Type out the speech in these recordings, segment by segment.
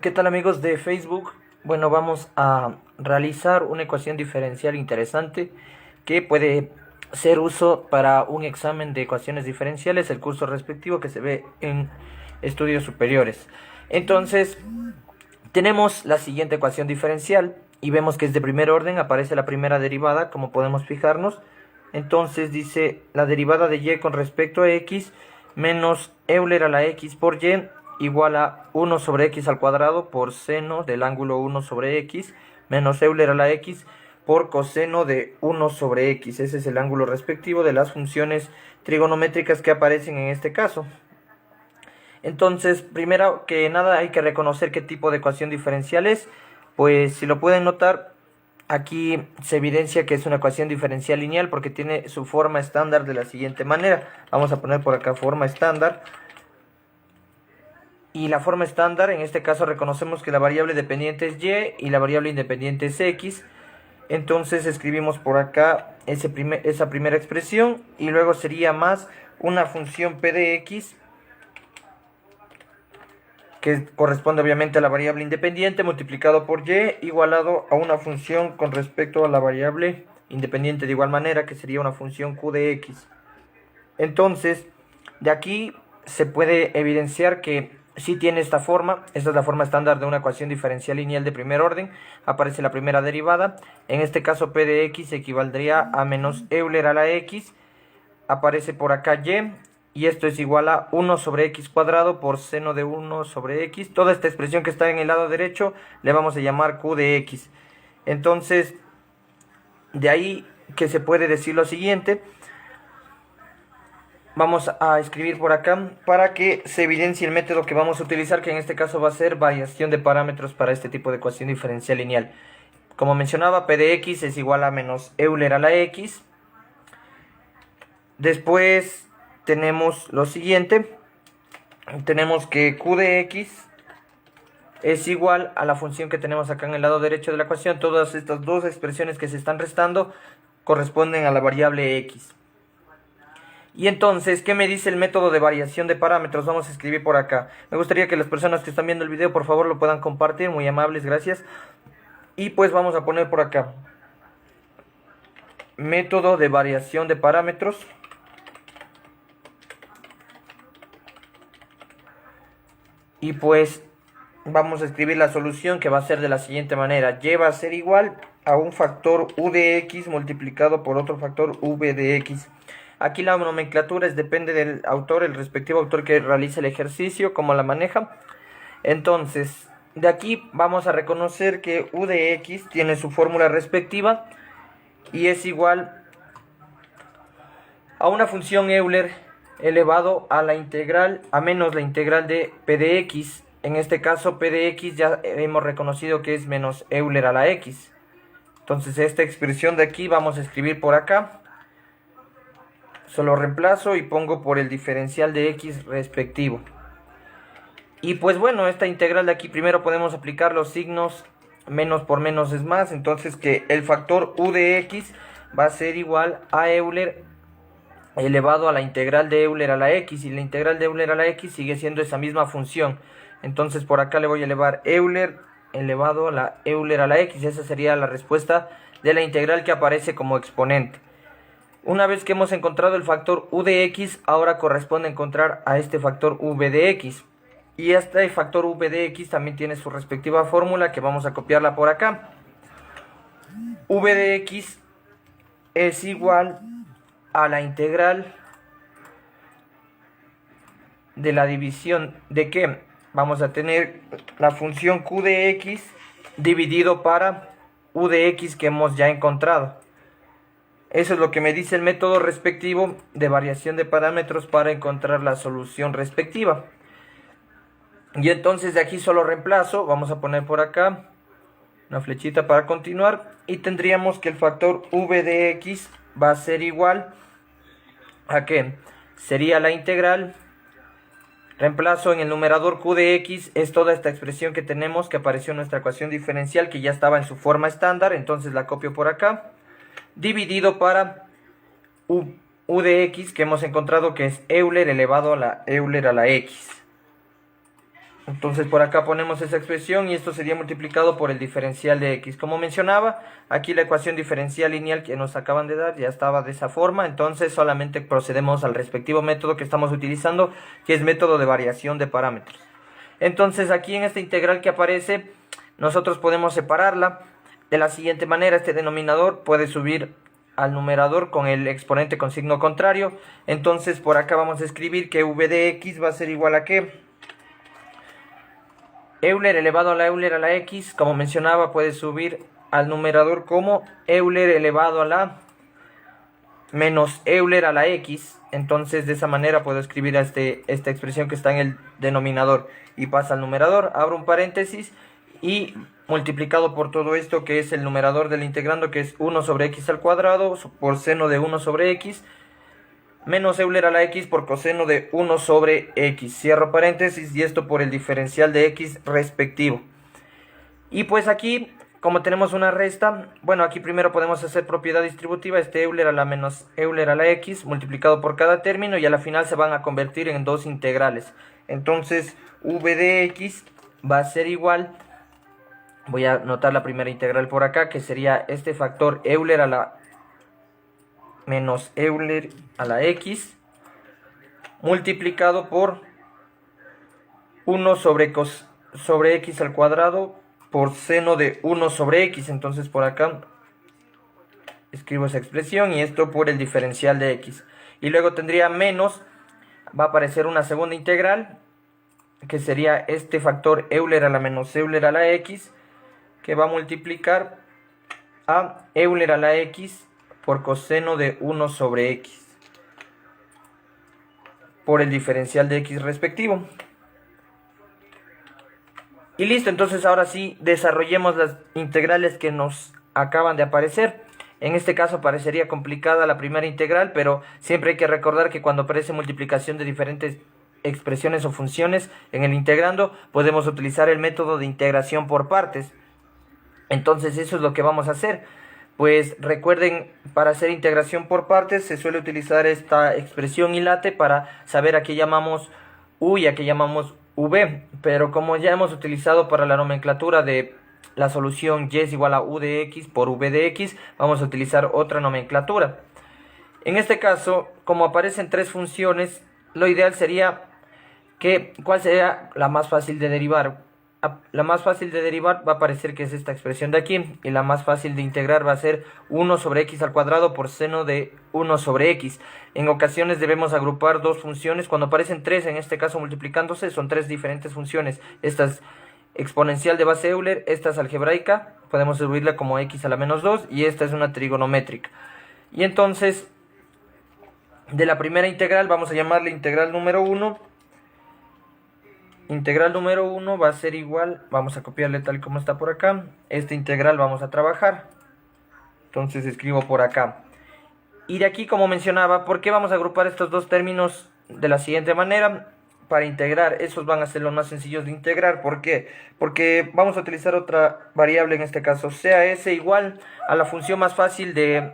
¿Qué tal amigos de Facebook? Bueno, vamos a realizar una ecuación diferencial interesante que puede ser uso para un examen de ecuaciones diferenciales, el curso respectivo que se ve en estudios superiores. Entonces, tenemos la siguiente ecuación diferencial y vemos que es de primer orden, aparece la primera derivada, como podemos fijarnos. Entonces dice la derivada de y con respecto a x menos Euler a la x por y igual a 1 sobre x al cuadrado por seno del ángulo 1 sobre x menos Euler a la x por coseno de 1 sobre x. Ese es el ángulo respectivo de las funciones trigonométricas que aparecen en este caso. Entonces, primero que nada hay que reconocer qué tipo de ecuación diferencial es. Pues si lo pueden notar, aquí se evidencia que es una ecuación diferencial lineal porque tiene su forma estándar de la siguiente manera. Vamos a poner por acá forma estándar. Y la forma estándar, en este caso reconocemos que la variable dependiente es y y la variable independiente es x. Entonces escribimos por acá esa primera expresión y luego sería más una función p de x que corresponde obviamente a la variable independiente multiplicado por y igualado a una función con respecto a la variable independiente de igual manera, que sería una función q de x. Entonces, de aquí se puede evidenciar que sí tiene esta forma. Esta es la forma estándar de una ecuación diferencial lineal de primer orden. Aparece la primera derivada. En este caso p de x equivaldría a menos Euler a la x. Aparece por acá y esto es igual a 1 sobre x cuadrado por seno de 1 sobre x. Toda esta expresión que está en el lado derecho le vamos a llamar q de x. Entonces, de ahí que se puede decir lo siguiente. Vamos a escribir por acá para que se evidencie el método que vamos a utilizar, que en este caso va a ser variación de parámetros para este tipo de ecuación diferencial lineal. Como mencionaba, p de x es igual a menos Euler a la x. Después tenemos lo siguiente. Tenemos que q de x es igual a la función que tenemos acá en el lado derecho de la ecuación. Todas estas dos expresiones que se están restando corresponden a la variable x. Y entonces, ¿qué me dice el método de variación de parámetros? Vamos a escribir por acá. Me gustaría que las personas que están viendo el video, por favor, lo puedan compartir. Muy amables, gracias. Y pues vamos a poner por acá. Método de variación de parámetros. Y pues vamos a escribir la solución, que va a ser de la siguiente manera. Y va a ser igual a un factor u de x multiplicado por otro factor v de x. Aquí la nomenclatura depende del autor, el respectivo autor que realice el ejercicio, cómo la maneja. Entonces, de aquí vamos a reconocer que u de x tiene su fórmula respectiva y es igual a una función Euler elevado a la integral, a menos la integral de p de x. En este caso, p de x ya hemos reconocido que es menos Euler a la x. Entonces, esta expresión de aquí vamos a escribir por acá. Solo reemplazo y pongo por el diferencial de x respectivo. Y pues bueno, esta integral de aquí primero podemos aplicar los signos menos por menos es más. Entonces que el factor u de x va a ser igual a Euler elevado a la integral de Euler a la x. Y la integral de Euler a la x sigue siendo esa misma función. Entonces por acá le voy a elevar Euler elevado a la Euler a la x. Esa sería la respuesta de la integral que aparece como exponente. Una vez que hemos encontrado el factor u de x, ahora corresponde encontrar a este factor v de x. Y este factor v de x también tiene su respectiva fórmula, que vamos a copiarla por acá. V de x es igual a la integral de la división de que vamos a tener la función q de x dividido para u de x que hemos ya encontrado. Eso es lo que me dice el método respectivo de variación de parámetros para encontrar la solución respectiva. Y entonces de aquí solo reemplazo, vamos a poner por acá una flechita para continuar. Y tendríamos que el factor v de x va a ser igual a ¿qué? Sería la integral. Reemplazo en el numerador q de x, es toda esta expresión que tenemos que apareció en nuestra ecuación diferencial, que ya estaba en su forma estándar, entonces la copio por acá. Dividido para u de x que hemos encontrado que es Euler elevado a la Euler a la x. Entonces por acá ponemos esa expresión y esto sería multiplicado por el diferencial de x. Como mencionaba, aquí la ecuación diferencial lineal que nos acaban de dar ya estaba de esa forma. Entonces solamente procedemos al respectivo método que estamos utilizando, que es método de variación de parámetros. Entonces aquí en esta integral que aparece, nosotros podemos separarla de la siguiente manera. Este denominador puede subir al numerador con el exponente con signo contrario. Entonces por acá vamos a escribir que v de x va a ser igual a ¿qué? Euler elevado a la Euler a la x, como mencionaba, puede subir al numerador como Euler elevado a la menos Euler a la x. Entonces de esa manera puedo escribir esta expresión que está en el denominador y pasa al numerador. Abro un paréntesis y multiplicado por todo esto que es el numerador del integrando, que es 1 sobre x al cuadrado por seno de 1 sobre x, menos Euler a la x por coseno de 1 sobre x. Cierro paréntesis y esto por el diferencial de x respectivo. Y pues aquí, como tenemos una resta, bueno, aquí primero podemos hacer propiedad distributiva, este Euler a la menos Euler a la x multiplicado por cada término, y a la final se van a convertir en dos integrales. Entonces v de x va a ser igual, voy a anotar la primera integral por acá, que sería este factor Euler a la menos Euler a la x multiplicado por 1 sobre x al cuadrado por seno de 1 sobre x. Entonces por acá escribo esa expresión y esto por el diferencial de x. Y luego tendría menos, va a aparecer una segunda integral, que sería este factor Euler a la menos Euler a la x, que va a multiplicar a Euler a la x por coseno de 1 sobre x por el diferencial de x respectivo. Y listo, entonces ahora sí desarrollemos las integrales que nos acaban de aparecer. En este caso parecería complicada la primera integral, pero siempre hay que recordar que cuando aparece multiplicación de diferentes expresiones o funciones en el integrando, podemos utilizar el método de integración por partes. Entonces eso es lo que vamos a hacer. Pues recuerden, para hacer integración por partes se suele utilizar esta expresión y late para saber a qué llamamos u y a qué llamamos v. Pero como ya hemos utilizado para la nomenclatura de la solución y es igual a u de x por v de x, vamos a utilizar otra nomenclatura. En este caso, como aparecen tres funciones, lo ideal sería que ¿cuál sería la más fácil de derivar? La más fácil de derivar va a parecer que es esta expresión de aquí, y la más fácil de integrar va a ser 1 sobre x al cuadrado por seno de 1 sobre x. En ocasiones debemos agrupar dos funciones. Cuando aparecen tres, en este caso multiplicándose, son tres diferentes funciones. Esta es exponencial de base Euler, esta es algebraica, podemos escribirla como x a la menos 2, y esta es una trigonométrica. Y entonces, de la primera integral vamos a llamarle integral número 1. Integral número 1 va a ser igual, vamos a copiarle tal como está por acá. Esta integral vamos a trabajar. Entonces escribo por acá. Y de aquí, como mencionaba, ¿por qué vamos a agrupar estos dos términos de la siguiente manera? Para integrar, esos van a ser los más sencillos de integrar. ¿Por qué? Porque vamos a utilizar otra variable, en este caso sea s igual a la función más fácil de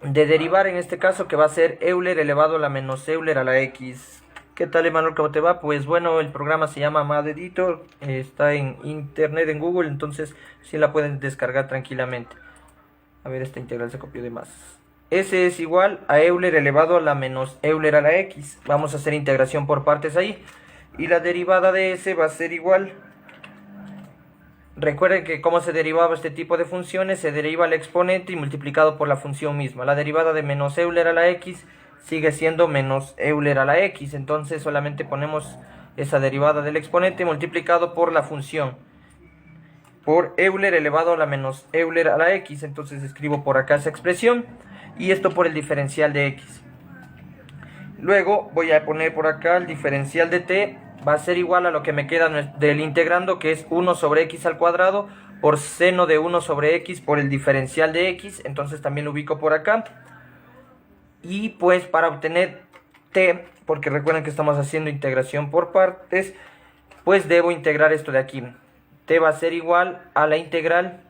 derivar, en este caso, que va a ser Euler elevado a la menos Euler a la x. ¿Qué tal, Emanuel? ¿Cómo te va? Pues bueno, el programa se llama Math Editor, está en internet, en Google, entonces sí la pueden descargar tranquilamente. A ver, esta integral se copió de más. S es igual a Euler elevado a la menos Euler a la x. Vamos a hacer integración por partes ahí. Y la derivada de S va a ser igual. Recuerden que cómo se derivaba este tipo de funciones, se deriva el exponente y multiplicado por la función misma. La derivada de menos Euler a la x sigue siendo menos Euler a la x, entonces solamente ponemos esa derivada del exponente multiplicado por la función, por Euler elevado a la menos Euler a la x. Entonces escribo por acá esa expresión y esto por el diferencial de x. Luego voy a poner por acá el diferencial de t, va a ser igual a lo que me queda del integrando, que es 1 sobre x al cuadrado por seno de 1 sobre x por el diferencial de x. Entonces también lo ubico por acá. Y pues para obtener t, porque recuerden que estamos haciendo integración por partes, pues debo integrar esto de aquí. T va a ser igual a la integral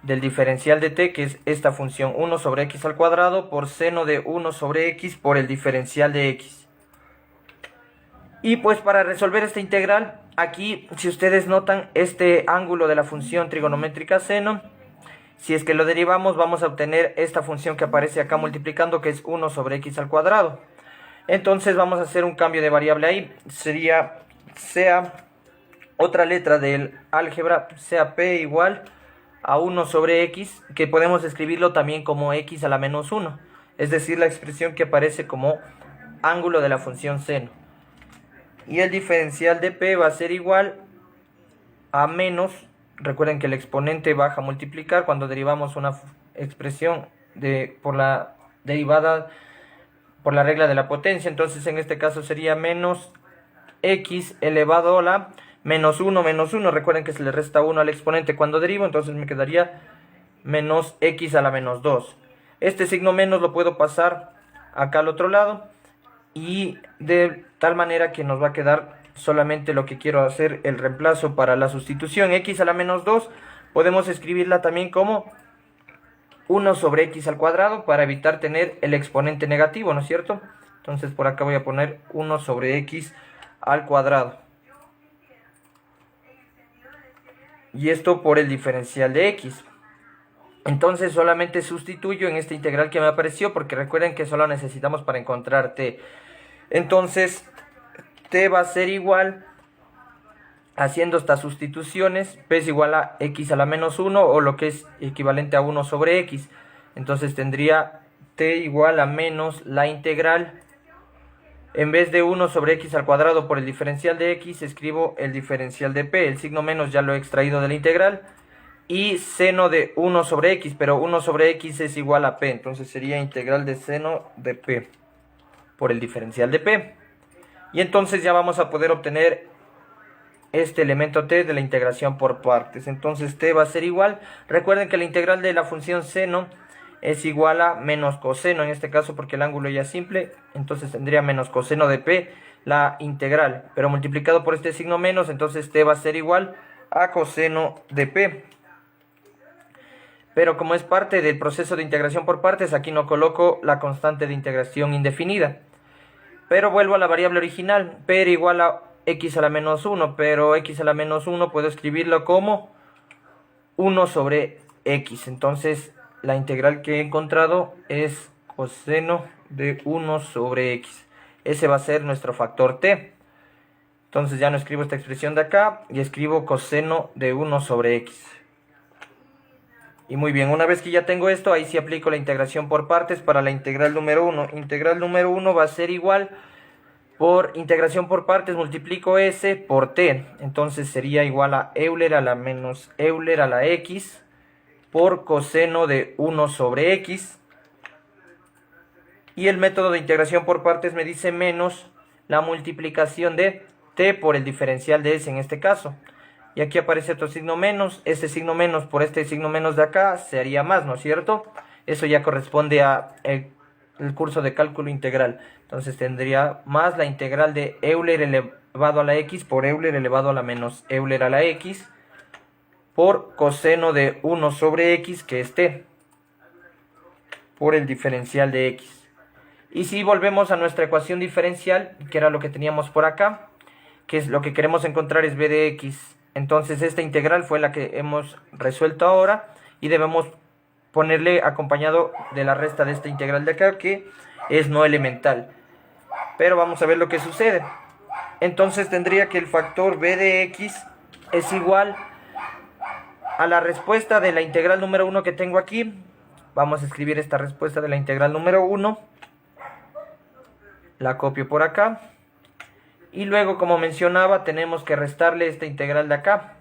del diferencial de t, que es esta función 1 sobre x al cuadrado por seno de 1 sobre x por el diferencial de x. Y pues para resolver esta integral, aquí si ustedes notan este ángulo de la función trigonométrica seno, si es que lo derivamos vamos a obtener esta función que aparece acá multiplicando, que es 1 sobre x al cuadrado. Entonces vamos a hacer un cambio de variable ahí, sería sea otra letra del álgebra, sea p igual a 1 sobre x, que podemos escribirlo también como x a la menos 1, es decir, la expresión que aparece como ángulo de la función seno. Y el diferencial de p va a ser igual a menos, recuerden que el exponente baja a multiplicar cuando derivamos una expresión por la derivada por la regla de la potencia, entonces en este caso sería menos x elevado a la menos 1, recuerden que se le resta 1 al exponente cuando derivo, entonces me quedaría menos x a la menos 2. Este signo menos lo puedo pasar acá al otro lado, y de tal manera que nos va a quedar solamente lo que quiero hacer, el reemplazo para la sustitución. X a la menos 2 podemos escribirla también como 1 sobre x al cuadrado para evitar tener el exponente negativo, ¿no es cierto? Entonces por acá voy a poner 1 sobre x al cuadrado. Y esto por el diferencial de x. Entonces solamente sustituyo en esta integral que me apareció, porque recuerden que solo necesitamos para encontrar t. Entonces t va a ser igual, haciendo estas sustituciones, p es igual a x a la menos 1, o lo que es equivalente a 1 sobre x. Entonces tendría t igual a menos la integral, en vez de 1 sobre x al cuadrado por el diferencial de x, escribo el diferencial de p. El signo menos ya lo he extraído de la integral. Y seno de 1 sobre x, pero 1 sobre x es igual a p. Entonces sería integral de seno de p por el diferencial de p. Y entonces ya vamos a poder obtener este elemento t de la integración por partes. Entonces t va a ser igual, recuerden que la integral de la función seno es igual a menos coseno, en este caso porque el ángulo ya es simple, entonces tendría menos coseno de p la integral, pero multiplicado por este signo menos, entonces t va a ser igual a coseno de p. Pero como es parte del proceso de integración por partes, aquí no coloco la constante de integración indefinida. Pero vuelvo a la variable original, p era igual a x a la menos 1, pero x a la menos 1 puedo escribirlo como 1 sobre x. Entonces la integral que he encontrado es coseno de 1 sobre x. Ese va a ser nuestro factor t. Entonces ya no escribo esta expresión de acá y escribo coseno de 1 sobre x. Y muy bien, una vez que ya tengo esto, ahí sí aplico la integración por partes para la integral número 1. Integral número 1 va a ser igual, por integración por partes multiplico s por t. Entonces sería igual a Euler a la menos Euler a la x por coseno de 1 sobre x. Y el método de integración por partes me dice menos la multiplicación de t por el diferencial de s en este caso. Y aquí aparece otro signo menos, este signo menos por este signo menos de acá se haría más, ¿no es cierto? Eso ya corresponde a el curso de cálculo integral. Entonces tendría más la integral de Euler elevado a la x por Euler elevado a la menos Euler a la x por coseno de 1 sobre x, que es t, por el diferencial de x. Y si volvemos a nuestra ecuación diferencial, que era lo que teníamos por acá, que es lo que queremos encontrar es b de x. Entonces esta integral fue la que hemos resuelto ahora y debemos ponerle acompañado de la resta de esta integral de acá, que es no elemental. Pero vamos a ver lo que sucede. Entonces tendría que el factor b de x es igual a la respuesta de la integral número 1 que tengo aquí. Vamos a escribir esta respuesta de la integral número 1. La copio por acá. Y luego, como mencionaba, tenemos que restarle esta integral de acá.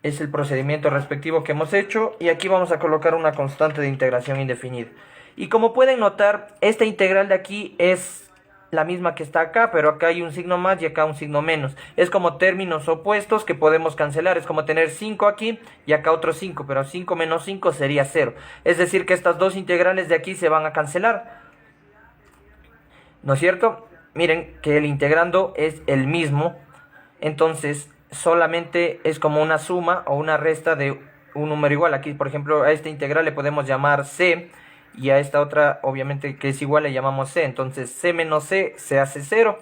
Es el procedimiento respectivo que hemos hecho. Y aquí vamos a colocar una constante de integración indefinida. Y como pueden notar, esta integral de aquí es la misma que está acá, pero acá hay un signo más y acá un signo menos. Es como términos opuestos que podemos cancelar. Es como tener 5 aquí y acá otro 5, pero 5 menos 5 sería 0. Es decir que estas dos integrales de aquí se van a cancelar, ¿no es cierto? Miren que el integrando es el mismo, entonces solamente es como una suma o una resta de un número igual. Aquí, por ejemplo, a esta integral le podemos llamar c y a esta otra obviamente que es igual le llamamos c. Entonces c menos c se hace 0.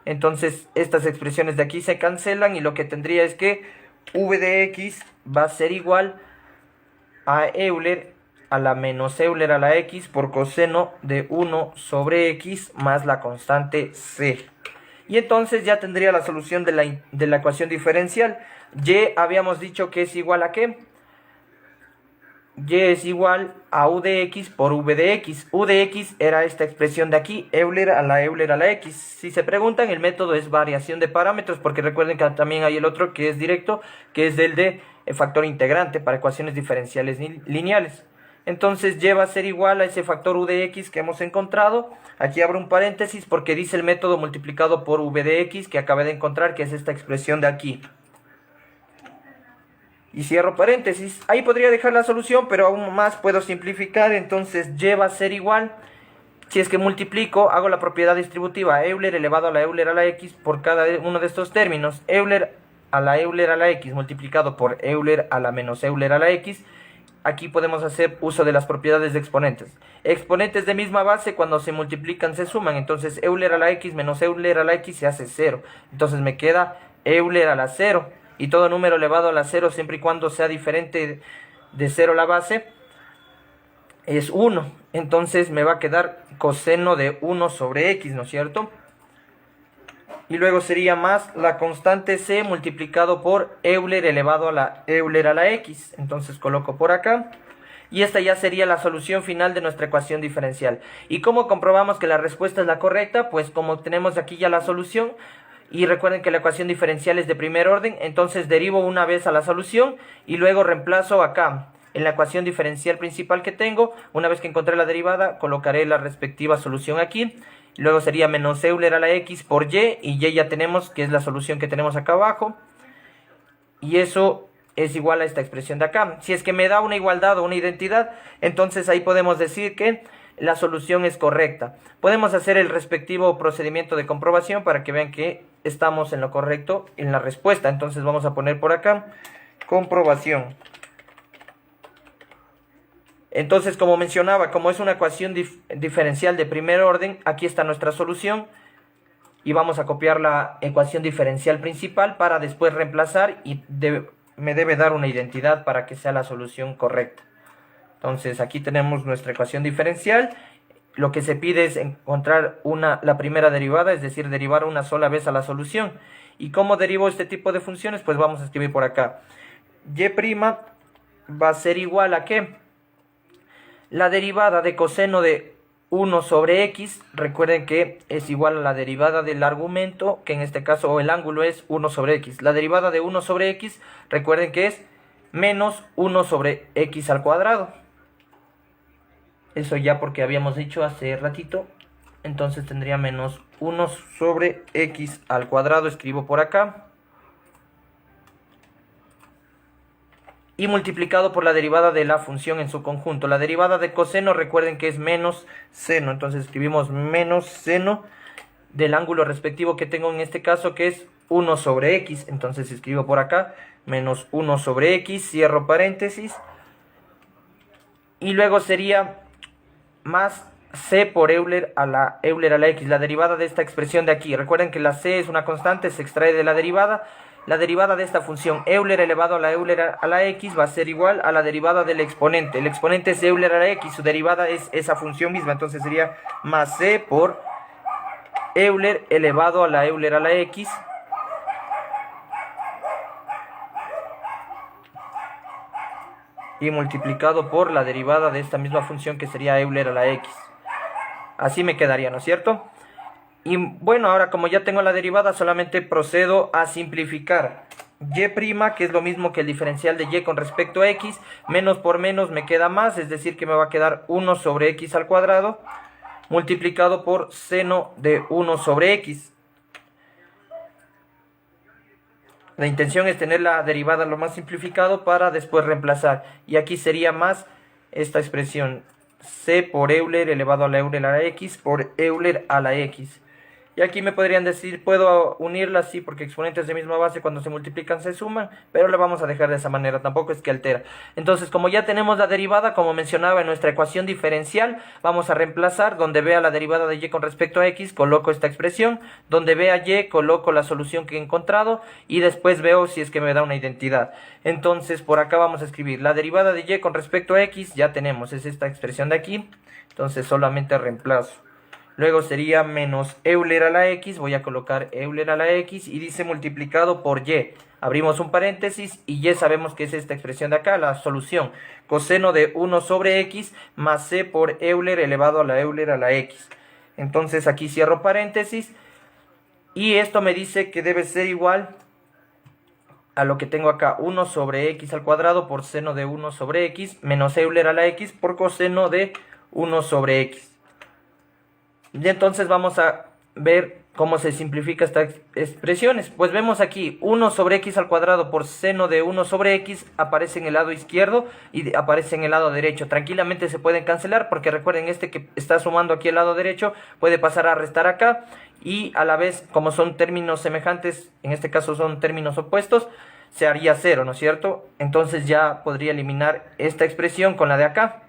Entonces estas expresiones de aquí se cancelan y lo que tendría es que v de x va a ser igual a Euler a la menos Euler a la x por coseno de 1 sobre x más la constante c. Y entonces ya tendría la solución de la ecuación diferencial. Y habíamos dicho que es igual a ¿qué? Y es igual a u de x por v de x. U de x era esta expresión de aquí, Euler a la x. Si se preguntan, el método es variación de parámetros, porque recuerden que también hay el otro que es directo, que es el de factor integrante para ecuaciones diferenciales lineales. Entonces y va a ser igual a ese factor u de x que hemos encontrado. Aquí abro un paréntesis porque dice el método multiplicado por v de x que acabé de encontrar, que es esta expresión de aquí. Y cierro paréntesis. Ahí podría dejar la solución, pero aún más puedo simplificar. Entonces y va a ser igual, si es que multiplico, hago la propiedad distributiva, Euler elevado a la Euler a la x por cada uno de estos términos. Euler a la x multiplicado por Euler a la menos Euler a la x. Aquí podemos hacer uso de las propiedades de exponentes. Exponentes de misma base, cuando se multiplican se suman. Entonces Euler a la x menos Euler a la x se hace 0. Entonces me queda Euler a la 0. Y todo número elevado a la 0, siempre y cuando sea diferente de 0 la base, es 1. Entonces me va a quedar coseno de 1 sobre x, ¿no es cierto? Y luego sería más la constante c multiplicado por Euler elevado a la Euler a la x. Entonces coloco por acá. Y esta ya sería la solución final de nuestra ecuación diferencial. ¿Y cómo comprobamos que la respuesta es la correcta? Pues como tenemos aquí ya la solución, y recuerden que la ecuación diferencial es de primer orden, entonces derivo una vez a la solución y luego reemplazo acá en la ecuación diferencial principal que tengo. Una vez que encontré la derivada, colocaré la respectiva solución aquí. Luego sería menos Euler a la x por y ya tenemos que es la solución que tenemos acá abajo. Y eso es igual a esta expresión de acá. Si es que me da una igualdad o una identidad, entonces ahí podemos decir que la solución es correcta. Podemos hacer el respectivo procedimiento de comprobación para que vean que estamos en lo correcto en la respuesta. Entonces vamos a poner por acá comprobación. Entonces, como mencionaba, como es una ecuación diferencial de primer orden, aquí está nuestra solución. Y vamos a copiar la ecuación diferencial principal para después reemplazar y me debe dar una identidad para que sea la solución correcta. Entonces aquí tenemos nuestra ecuación diferencial. Lo que se pide es encontrar la primera derivada, es decir, derivar una sola vez a la solución. ¿Y cómo derivo este tipo de funciones? Pues vamos a escribir por acá. Y' va a ser igual a ¿qué? La derivada de coseno de 1 sobre x, recuerden que es igual a la derivada del argumento, que en este caso o el ángulo es 1 sobre x. La derivada de 1 sobre x, recuerden que es menos 1 sobre x al cuadrado. Eso ya porque habíamos dicho hace ratito. Entonces tendría menos 1 sobre x al cuadrado. Escribo por acá. Y multiplicado por la derivada de la función en su conjunto. La derivada de coseno, recuerden que es menos seno. Entonces escribimos menos seno del ángulo respectivo que tengo en este caso, que es 1 sobre x. Entonces escribo por acá menos 1 sobre x. Cierro paréntesis. Y luego sería más c por Euler a la x, la derivada de esta expresión de aquí. Recuerden que la c es una constante, se extrae de la derivada. La derivada de esta función Euler elevado a la Euler a la x va a ser igual a la derivada del exponente. El exponente es Euler a la x, su derivada es esa función misma. Entonces sería más c por Euler elevado a la Euler a la x. Y multiplicado por la derivada de esta misma función que sería Euler a la x. Así me quedaría, ¿no es cierto? Y bueno, ahora como ya tengo la derivada, solamente procedo a simplificar. Y', que es lo mismo que el diferencial de y con respecto a x, menos por menos me queda más, es decir que me va a quedar 1 sobre x al cuadrado, multiplicado por seno de 1 sobre x. La intención es tener la derivada lo más simplificado para después reemplazar. Y aquí sería más esta expresión, c por Euler elevado a la Euler a la x por Euler a la x. Y aquí me podrían decir, puedo unirlas, sí, porque exponentes de misma base cuando se multiplican se suman, pero lo vamos a dejar de esa manera, tampoco es que altera. Entonces, como ya tenemos la derivada, como mencionaba en nuestra ecuación diferencial, vamos a reemplazar donde vea la derivada de y con respecto a x, coloco esta expresión, donde vea y, coloco la solución que he encontrado y después veo si es que me da una identidad. Entonces, por acá vamos a escribir la derivada de y con respecto a x, ya tenemos, es esta expresión de aquí, entonces solamente reemplazo. Luego sería menos Euler a la x, voy a colocar Euler a la x y dice multiplicado por y. Abrimos un paréntesis y y sabemos que es esta expresión de acá, la solución. Coseno de 1 sobre x más c por Euler elevado a la Euler a la x. Entonces aquí cierro paréntesis y esto me dice que debe ser igual a lo que tengo acá, 1 sobre x al cuadrado por seno de 1 sobre x menos Euler a la x por coseno de 1 sobre x. Y entonces vamos a ver cómo se simplifica estas expresiones. Pues vemos aquí 1 sobre x al cuadrado por seno de 1 sobre x aparece en el lado izquierdo y aparece en el lado derecho. Tranquilamente se pueden cancelar porque recuerden, este que está sumando aquí el lado derecho puede pasar a restar acá. Y a la vez, como son términos semejantes, en este caso son términos opuestos, se haría 0, ¿no es cierto? Entonces ya podría eliminar esta expresión con la de acá.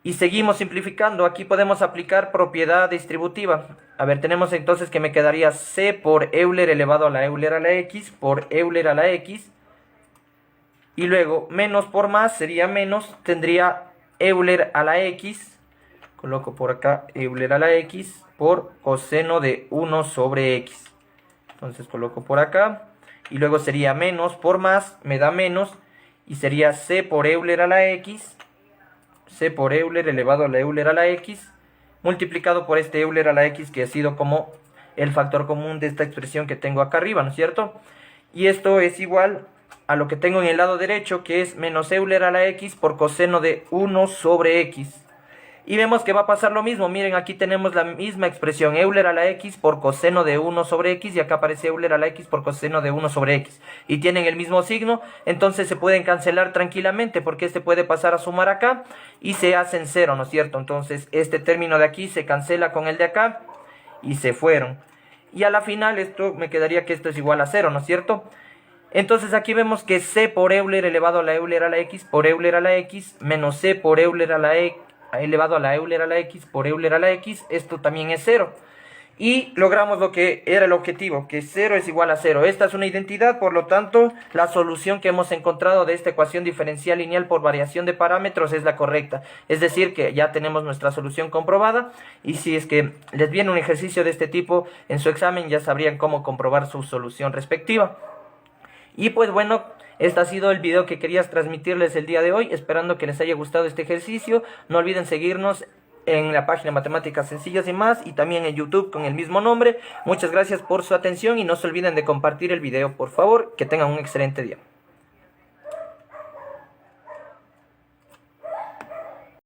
Y seguimos simplificando. Aquí podemos aplicar propiedad distributiva. A ver, tenemos entonces que me quedaría c por Euler elevado a la Euler a la x por Euler a la x. Y luego menos por más sería menos. Tendría Euler a la x. Coloco por acá Euler a la x por coseno de 1 sobre x. Entonces coloco por acá. Y luego sería menos por más. Me da menos. Y sería c por Euler a la x. C por Euler elevado a la Euler a la x, multiplicado por este Euler a la x que ha sido como el factor común de esta expresión que tengo acá arriba, ¿no es cierto? Y esto es igual a lo que tengo en el lado derecho, que es menos Euler a la x por coseno de 1 sobre x. Y vemos que va a pasar lo mismo. Miren, aquí tenemos la misma expresión, Euler a la x por coseno de 1 sobre x, y acá aparece Euler a la x por coseno de 1 sobre x. Y tienen el mismo signo, entonces se pueden cancelar tranquilamente, porque este puede pasar a sumar acá, y se hacen 0, ¿no es cierto? Entonces este término de aquí se cancela con el de acá, y se fueron. Y a la final esto me quedaría que esto es igual a 0, ¿no es cierto? Entonces aquí vemos que c por Euler elevado a la Euler a la x por Euler a la x, menos c por Euler a la x elevado a la Euler a la x por Euler a la x, esto también es 0. Y logramos lo que era el objetivo, que 0 es igual a 0. Esta es una identidad, por lo tanto, la solución que hemos encontrado de esta ecuación diferencial lineal por variación de parámetros es la correcta. Es decir, que ya tenemos nuestra solución comprobada, y si es que les viene un ejercicio de este tipo en su examen, ya sabrían cómo comprobar su solución respectiva. Y pues bueno, este ha sido el video que quería transmitirles el día de hoy, esperando que les haya gustado este ejercicio. No olviden seguirnos en la página Matemáticas Sencillas y Más, y también en YouTube con el mismo nombre. Muchas gracias por su atención y no se olviden de compartir el video, por favor. Que tengan un excelente día.